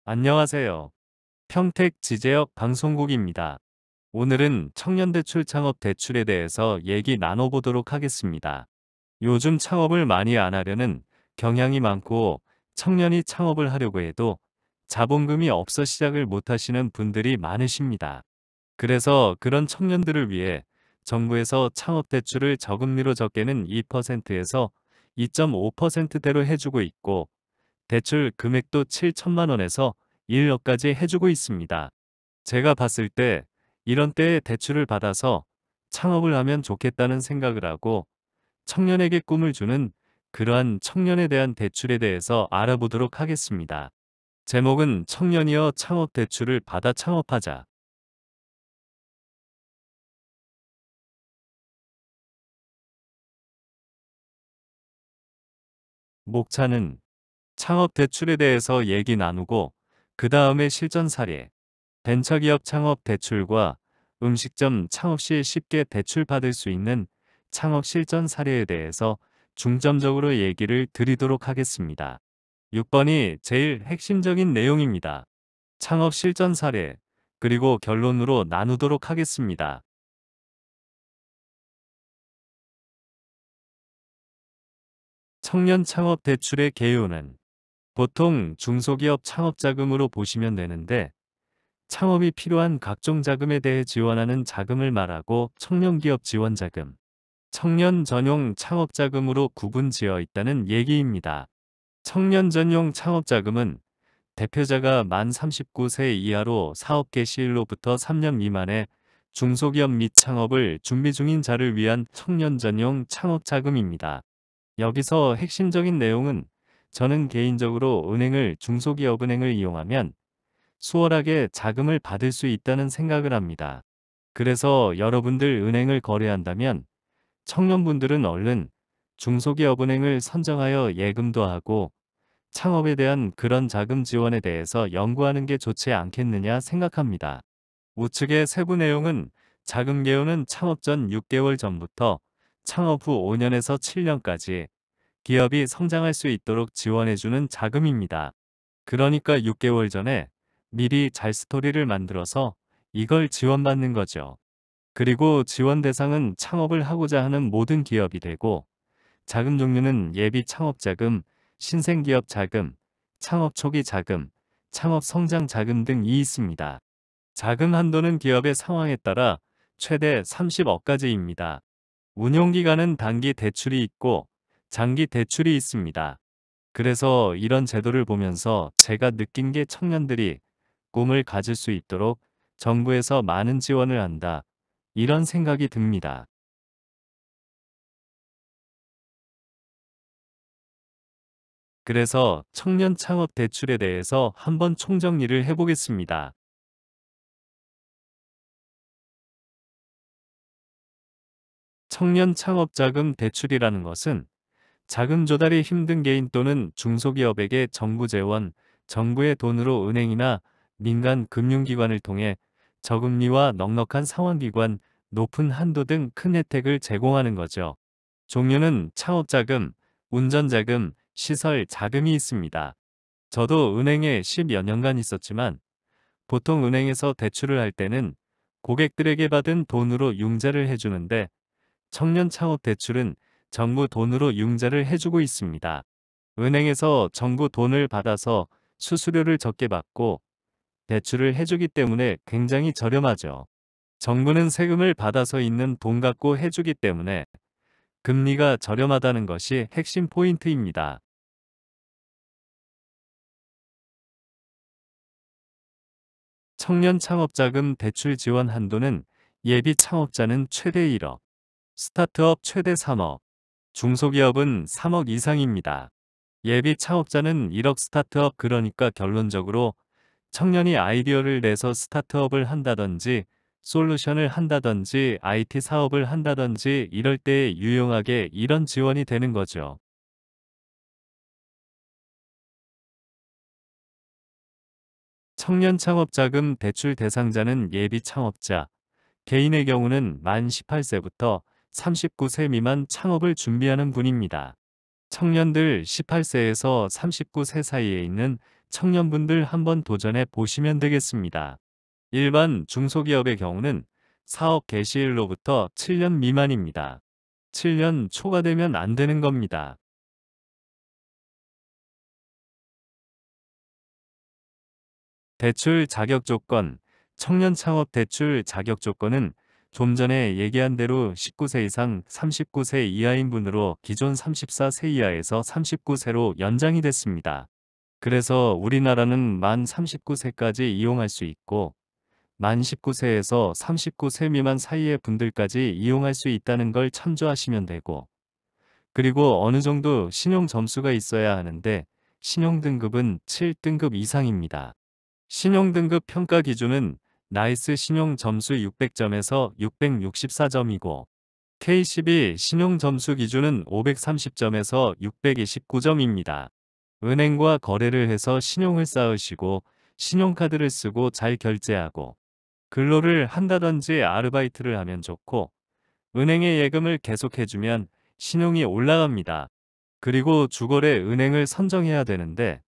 안녕하세요. 평택 지제역 방송국입니다. 오늘은 청년대출 창업 대출에 대해서 얘기 나눠보도록 하겠습니다. 요즘 창업을 많이 안 하려는 경향이 많고 청년이 창업을 하려고 해도 자본금이 없어 시작을 못 하시는 분들이 많으십니다. 그래서 그런 청년들을 위해 정부에서 창업 대출을 저금리로 적게는 2%에서 2.5%대로 해주고 있고 대출 금액도 7천만 원에서 1억까지 해주고 있습니다. 제가 봤을 때 이런 때에 대출을 받아서 창업을 하면 좋겠다는 생각을 하고 청년에게 꿈을 주는 그러한 청년에 대한 대출에 대해서 알아보도록 하겠습니다. 제목은 청년이여 창업 대출을 받아 창업하자. 목차는 창업 대출에 대해서 얘기 나누고 그 다음에 실전 사례, 벤처기업 창업 대출과 음식점 창업 시 쉽게 대출 받을 수 있는 창업 실전 사례에 대해서 중점적으로 얘기를 드리도록 하겠습니다. 6번이 제일 핵심적인 내용입니다. 창업 실전 사례, 그리고 결론으로 나누도록 하겠습니다. 청년 창업 대출의 개요는 보통 중소기업 창업 자금으로 보시면 되는데 창업이 필요한 각종 자금에 대해 지원하는 자금을 말하고 청년기업 지원자금, 청년 전용 창업자금으로 구분지어 있다는 얘기입니다. 청년 전용 창업자금은 대표자가 만 39세 이하로 사업 개시일로부터 3년 미만의 중소기업 및 창업을 준비 중인 자를 위한 청년 전용 창업자금입니다. 여기서 핵심적인 내용은 저는 개인적으로 은행을 중소기업은행을 이용하면 수월하게 자금을 받을 수 있다는 생각을 합니다. 그래서 여러분들 은행을 거래한다면 청년분들은 얼른 중소기업은행을 선정하여 예금도 하고 창업에 대한 그런 자금 지원에 대해서 연구하는 게 좋지 않겠느냐 생각합니다. 우측의 세부 내용은 자금 개요는 창업 전 6개월 전부터 창업 후 5년에서 7년까지 기업이 성장할 수 있도록 지원해주는 자금입니다. 그러니까 6개월 전에 미리 잘 스토리를 만들어서 이걸 지원받는 거죠. 그리고 지원 대상은 창업을 하고자 하는 모든 기업이 되고 자금 종류는 예비 창업 자금, 신생기업 자금, 창업 초기 자금, 창업 성장 자금 등이 있습니다. 자금 한도는 기업의 상황에 따라 최대 30억까지입니다. 운용기간은 단기 대출이 있고 장기 대출이 있습니다. 그래서 이런 제도를 보면서 제가 느낀 게 청년들이 꿈을 가질 수 있도록 정부에서 많은 지원을 한다. 이런 생각이 듭니다. 그래서 청년 창업 대출에 대해서 한번 총정리를 해보겠습니다. 청년 창업 자금 대출이라는 것은 자금 조달이 힘든 개인 또는 중소기업에게 정부 재원, 정부의 돈으로 은행이나 민간 금융기관을 통해 저금리와 넉넉한 상환기관, 높은 한도 등 큰 혜택을 제공하는 거죠. 종류는 창업자금, 운전자금, 시설 자금이 있습니다. 저도 은행에 10여 년간 있었지만 보통 은행에서 대출을 할 때는 고객들에게 받은 돈으로 융자를 해주는데 청년 창업 대출은 정부 돈으로 융자를 해주고 있습니다. 은행에서 정부 돈을 받아서 수수료를 적게 받고 대출을 해주기 때문에 굉장히 저렴하죠. 정부는 세금을 받아서 있는 돈 갖고 해주기 때문에 금리가 저렴하다는 것이 핵심 포인트입니다. 청년 창업자금 대출 지원 한도는 예비 창업자는 최대 1억, 스타트업 최대 3억, 중소기업은 3억 이상입니다. 예비 창업자는 1억 스타트업 그러니까 결론적으로 청년이 아이디어를 내서 스타트업을 한다든지 솔루션을 한다든지 IT 사업을 한다든지 이럴 때 유용하게 이런 지원이 되는 거죠. 청년 창업자금 대출 대상자는 예비 창업자, 개인의 경우는 만 18세부터 39세 미만 창업을 준비하는 분입니다. 청년들 18세에서 39세 사이에 있는 청년분들 한번 도전해 보시면 되겠습니다. 일반 중소기업의 경우는 사업 개시일로부터 7년 미만입니다. 7년 초과되면 안 되는 겁니다. 대출 자격 조건, 청년 창업 대출 자격 조건은 좀 전에 얘기한 대로 19세 이상 39세 이하인 분으로 기존 34세 이하에서 39세로 연장이 됐습니다. 그래서 우리나라는 만 39세까지 이용할 수 있고 만 19세에서 39세 미만 사이의 분들까지 이용할 수 있다는 걸 참조하시면 되고, 그리고 어느 정도 신용 점수가 있어야 하는데 신용 등급은 7등급 이상입니다. 신용 등급 평가 기준은 나이스 신용 점수 600점에서 664점이고 K12 신용 점수 기준은 530점에서 629점입니다. 은행과 거래를 해서 신용을 쌓으시고 신용카드를 쓰고 잘 결제하고 근로를 한다든지 아르바이트를 하면 좋고 은행에 예금을 계속해주면 신용이 올라갑니다. 그리고 주거래 은행을 선정해야 되는데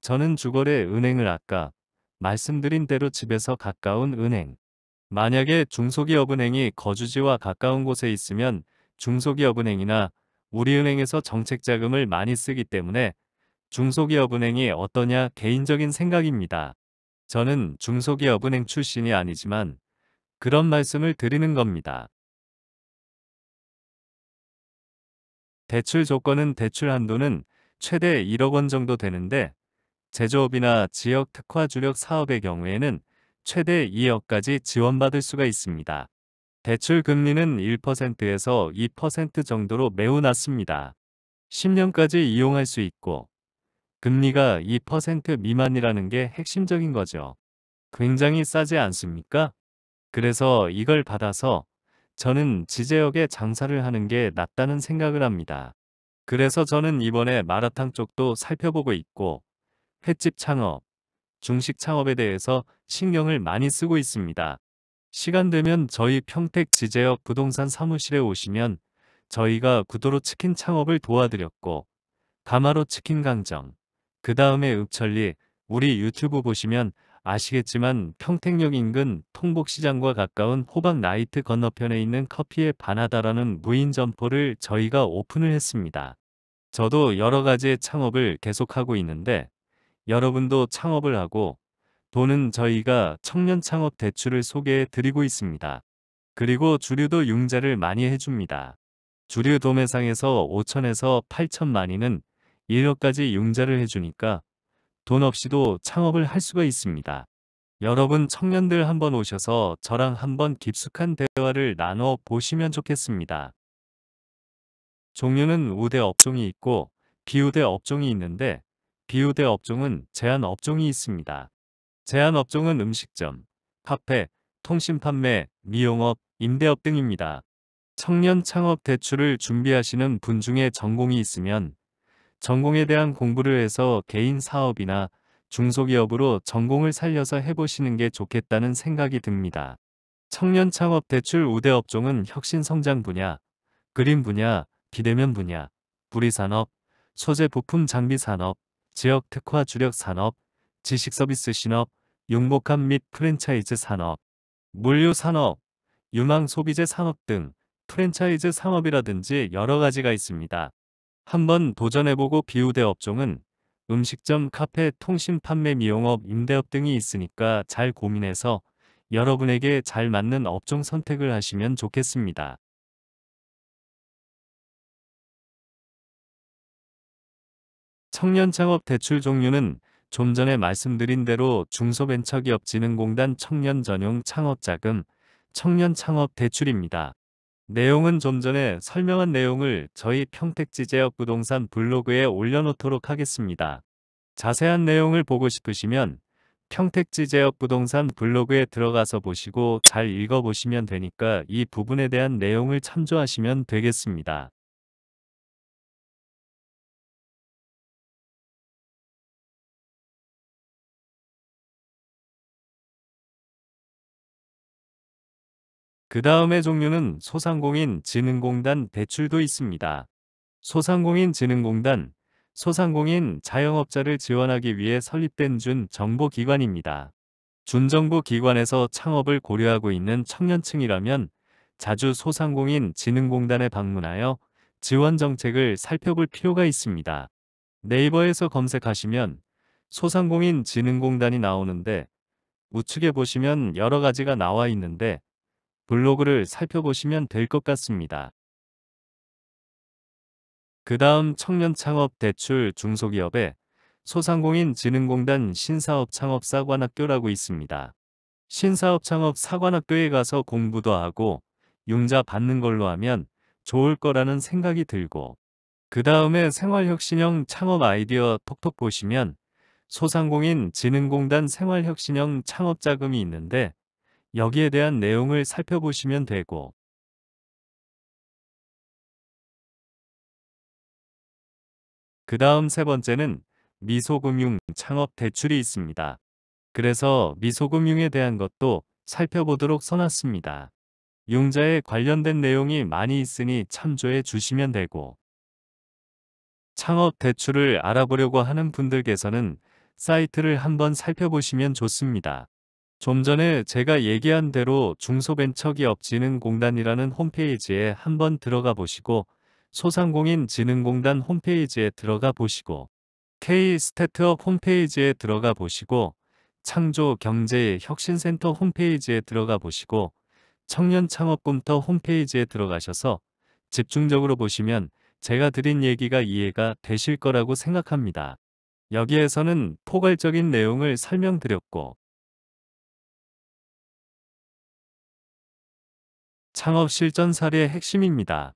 저는 주거래 은행을 아까 말씀드린 대로 집에서 가까운 은행, 만약에 중소기업은행이 거주지와 가까운 곳에 있으면 중소기업은행이나 우리은행에서 정책자금을 많이 쓰기 때문에 중소기업은행이 어떠냐 개인적인 생각입니다. 저는 중소기업은행 출신이 아니지만 그런 말씀을 드리는 겁니다. 대출 조건은 대출 한도는 최대 1억 원 정도 되는데 제조업이나 지역 특화 주력 사업의 경우에는 최대 2억까지 지원받을 수가 있습니다. 대출 금리는 1%에서 2% 정도로 매우 낮습니다. 10년까지 이용할 수 있고 금리가 2% 미만이라는 게 핵심적인 거죠. 굉장히 싸지 않습니까? 그래서 이걸 받아서 저는 지제역에 장사를 하는 게 낫다는 생각을 합니다. 그래서 저는 이번에 마라탕 쪽도 살펴보고 있고 횟집 창업, 중식 창업에 대해서 신경을 많이 쓰고 있습니다. 시간 되면 저희 평택 지제역 부동산 사무실에 오시면 저희가 구도로 치킨 창업을 도와드렸고 가마로 치킨 강정, 그 다음에 읍천리, 우리 유튜브 보시면 아시겠지만 평택역 인근 통복시장과 가까운 호박 나이트 건너편에 있는 커피의 바나다라는 무인 점포를 저희가 오픈을 했습니다. 저도 여러 가지의 창업을 계속하고 있는데 여러분도 창업을 하고 돈은 저희가 청년 창업 대출을 소개해 드리고 있습니다. 그리고 주류도 융자를 많이 해줍니다. 주류 도매상에서 5천에서 8천만이는 1억까지 융자를 해주니까 돈 없이도 창업을 할 수가 있습니다. 여러분 청년들 한번 오셔서 저랑 한번 깊숙한 대화를 나눠 보시면 좋겠습니다. 종류는 우대 업종이 있고 비우대 업종이 있는데 비우대 업종은 제한 업종이 있습니다. 제한 업종은 음식점, 카페, 통신 판매, 미용업, 임대업 등입니다. 청년 창업 대출을 준비하시는 분 중에 전공이 있으면 전공에 대한 공부를 해서 개인 사업이나 중소기업으로 전공을 살려서 해보시는 게 좋겠다는 생각이 듭니다. 청년 창업 대출 우대 업종은 혁신성장 분야, 그림 분야, 비대면 분야, 뿌리산업, 소재 부품 장비 산업, 지역 특화 주력 산업, 지식 서비스 신업, 융복합 및 프랜차이즈 산업, 물류 산업, 유망 소비재 산업 등 프랜차이즈 산업이라든지 여러 가지가 있습니다. 한번 도전해보고 비우대 업종은 음식점, 카페, 통신 판매, 미용업, 임대업 등이 있으니까 잘 고민해서 여러분에게 잘 맞는 업종 선택을 하시면 좋겠습니다. 청년 창업 대출 종류는 좀 전에 말씀드린 대로 중소벤처기업진흥공단 청년 전용 창업자금, 청년 창업 대출입니다. 내용은 좀 전에 설명한 내용을 저희 평택지제역 부동산 블로그에 올려놓도록 하겠습니다. 자세한 내용을 보고 싶으시면 평택지제역 부동산 블로그에 들어가서 보시고 잘 읽어보시면 되니까 이 부분에 대한 내용을 참조하시면 되겠습니다. 그 다음의 종류는 소상공인 진흥공단 대출도 있습니다. 소상공인 진흥공단, 소상공인 자영업자를 지원하기 위해 설립된 준정보기관입니다. 준정부기관에서 창업을 고려하고 있는 청년층이라면 자주 소상공인진흥공단에 방문하여 지원 정책을 살펴볼 필요가 있습니다. 네이버에서 검색하시면 소상공인진흥공단이 나오는데 우측에 보시면 여러 가지가 나와 있는데 블로그를 살펴보시면 될 것 같습니다. 그 다음 청년창업 대출 중소기업에 소상공인진흥공단 신사업창업사관학교라고 있습니다. 신사업창업사관학교에 가서 공부도 하고 융자 받는 걸로 하면 좋을 거라는 생각이 들고 그 다음에 생활혁신형 창업 아이디어 톡톡 보시면 소상공인진흥공단 생활혁신형 창업자금이 있는데 여기에 대한 내용을 살펴보시면 되고 그 다음 세 번째는 미소금융 창업 대출이 있습니다. 그래서 미소금융에 대한 것도 살펴보도록 써놨습니다. 융자에 관련된 내용이 많이 있으니 참조해 주시면 되고 창업 대출을 알아보려고 하는 분들께서는 사이트를 한번 살펴보시면 좋습니다. 좀 전에 제가 얘기한 대로 중소벤처기업진흥공단이라는 홈페이지에 한번 들어가 보시고 소상공인진흥공단 홈페이지에 들어가 보시고 K-스타트업 홈페이지에 들어가 보시고 창조경제혁신센터 홈페이지에 들어가 보시고 청년창업꿈터 홈페이지에 들어가셔서 집중적으로 보시면 제가 드린 얘기가 이해가 되실 거라고 생각합니다. 여기에서는 포괄적인 내용을 설명드렸고 창업 실전 사례 핵심입니다.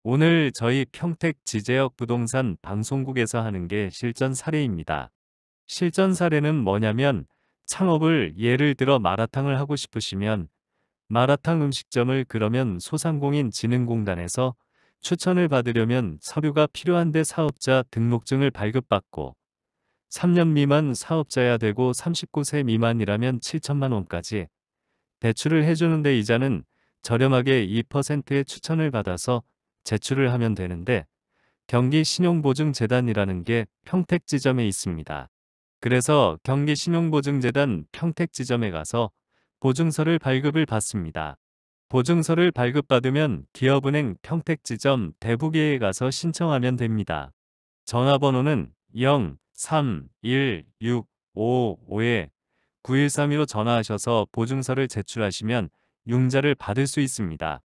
오늘 저희 평택 지제역 부동산 방송국에서 하는 게 실전 사례입니다. 실전 사례는 뭐냐면 창업을 예를 들어 마라탕을 하고 싶으시면 마라탕 음식점을 그러면 소상공인진흥공단에서 추천을 받으려면 서류가 필요한데 사업자 등록증을 발급받고 3년 미만 사업자야 되고 39세 미만이라면 7천만 원까지 대출을 해주는데 이자는 저렴하게 2%의 추천을 받아서 제출을 하면 되는데 경기신용보증재단이라는 게 평택지점에 있습니다. 그래서 경기신용보증재단 평택지점에 가서 보증서를 발급을 받습니다. 보증서를 발급받으면 기업은행 평택지점 대부계에 가서 신청하면 됩니다. 전화번호는 0-3-1-6-5-5에 9132로 전화하셔서 보증서를 제출하시면 융자를 받을 수 있습니다.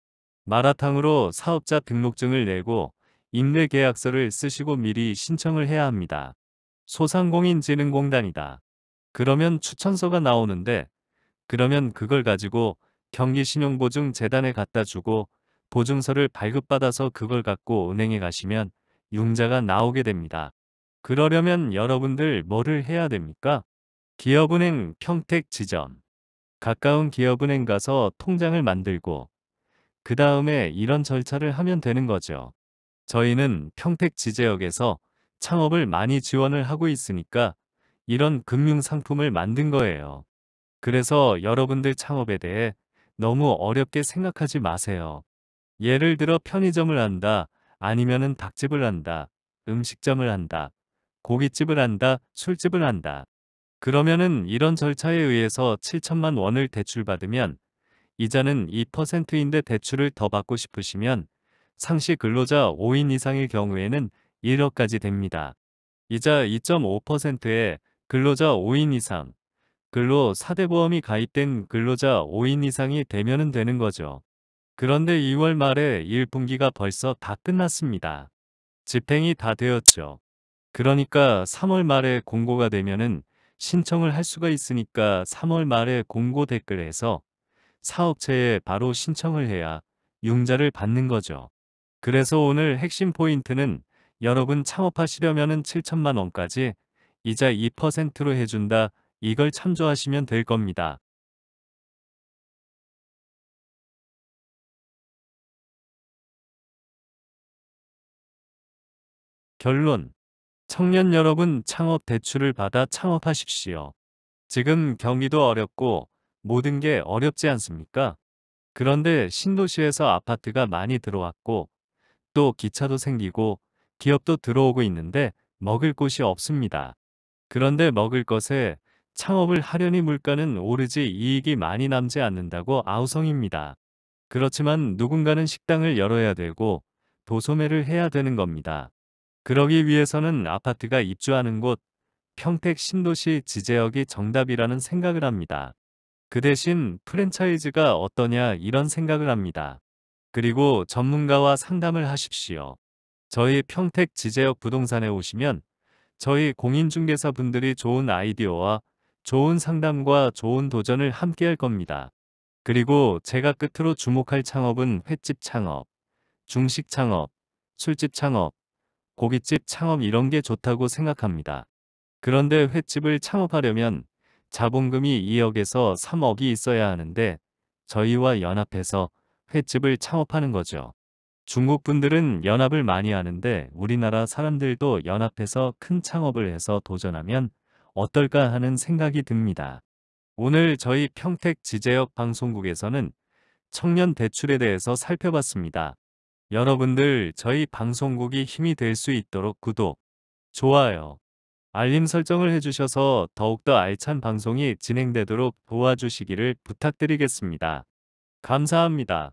마라탕으로 사업자 등록증을 내고 임대계약서를 쓰시고 미리 신청을 해야 합니다. 소상공인진흥공단이다. 그러면 추천서가 나오는데 그러면 그걸 가지고 경기신용보증재단에 갖다 주고 보증서를 발급받아서 그걸 갖고 은행에 가시면 융자가 나오게 됩니다. 그러려면 여러분들 뭐를 해야 됩니까? 기업은행 평택지점. 가까운 기업은행 가서 통장을 만들고 그 다음에 이런 절차를 하면 되는 거죠. 저희는 평택지제역에서 창업을 많이 지원을 하고 있으니까 이런 금융상품을 만든 거예요. 그래서 여러분들 창업에 대해 너무 어렵게 생각하지 마세요. 예를 들어 편의점을 한다, 아니면은 닭집을 한다, 음식점을 한다, 고깃집을 한다, 술집을 한다. 그러면은 이런 절차에 의해서 7천만 원을 대출받으면 이자는 2%인데 대출을 더 받고 싶으시면 상시 근로자 5인 이상일 경우에는 1억까지 됩니다. 이자 2.5%에 근로자 5인 이상, 근로 4대 보험이 가입된 근로자 5인 이상이 되면은 되는 거죠. 그런데 2월 말에 1분기가 벌써 다 끝났습니다. 집행이 다 되었죠. 그러니까 3월 말에 공고가 되면은 신청을 할 수가 있으니까 3월 말에 공고 댓글에서 사업체에 바로 신청을 해야 융자를 받는 거죠. 그래서 오늘 핵심 포인트는 여러분 창업하시려면은 7천만 원까지 이자 2%로 해준다. 이걸 참조하시면 될 겁니다. 결론. 청년 여러분 창업 대출을 받아 창업하십시오. 지금 경기도 어렵고 모든 게 어렵지 않습니까? 그런데 신도시에서 아파트가 많이 들어왔고 또 기차도 생기고 기업도 들어오고 있는데 먹을 곳이 없습니다. 그런데 먹을 것에 창업을 하려니 물가는 오르지 이익이 많이 남지 않는다고 아우성입니다. 그렇지만 누군가는 식당을 열어야 되고 도소매를 해야 되는 겁니다. 그러기 위해서는 아파트가 입주하는 곳, 평택 신도시 지제역이 정답이라는 생각을 합니다. 그 대신 프랜차이즈가 어떠냐 이런 생각을 합니다. 그리고 전문가와 상담을 하십시오. 저희 평택 지제역 부동산에 오시면 저희 공인중개사 분들이 좋은 아이디어와 좋은 상담과 좋은 도전을 함께 할 겁니다. 그리고 제가 끝으로 주목할 창업은 횟집 창업, 중식 창업, 술집 창업, 고깃집 창업 이런 게 좋다고 생각합니다. 그런데 횟집을 창업하려면 자본금이 2억에서 3억이 있어야 하는데 저희와 연합해서 횟집을 창업하는 거죠. 중국 분들은 연합을 많이 하는데 우리나라 사람들도 연합해서 큰 창업을 해서 도전하면 어떨까 하는 생각이 듭니다. 오늘 저희 평택 지제역 방송국에서는 청년 대출에 대해서 살펴봤습니다. 여러분들 저희 방송국이 힘이 될 수 있도록 구독, 좋아요, 알림 설정을 해주셔서 더욱더 알찬 방송이 진행되도록 도와주시기를 부탁드리겠습니다. 감사합니다.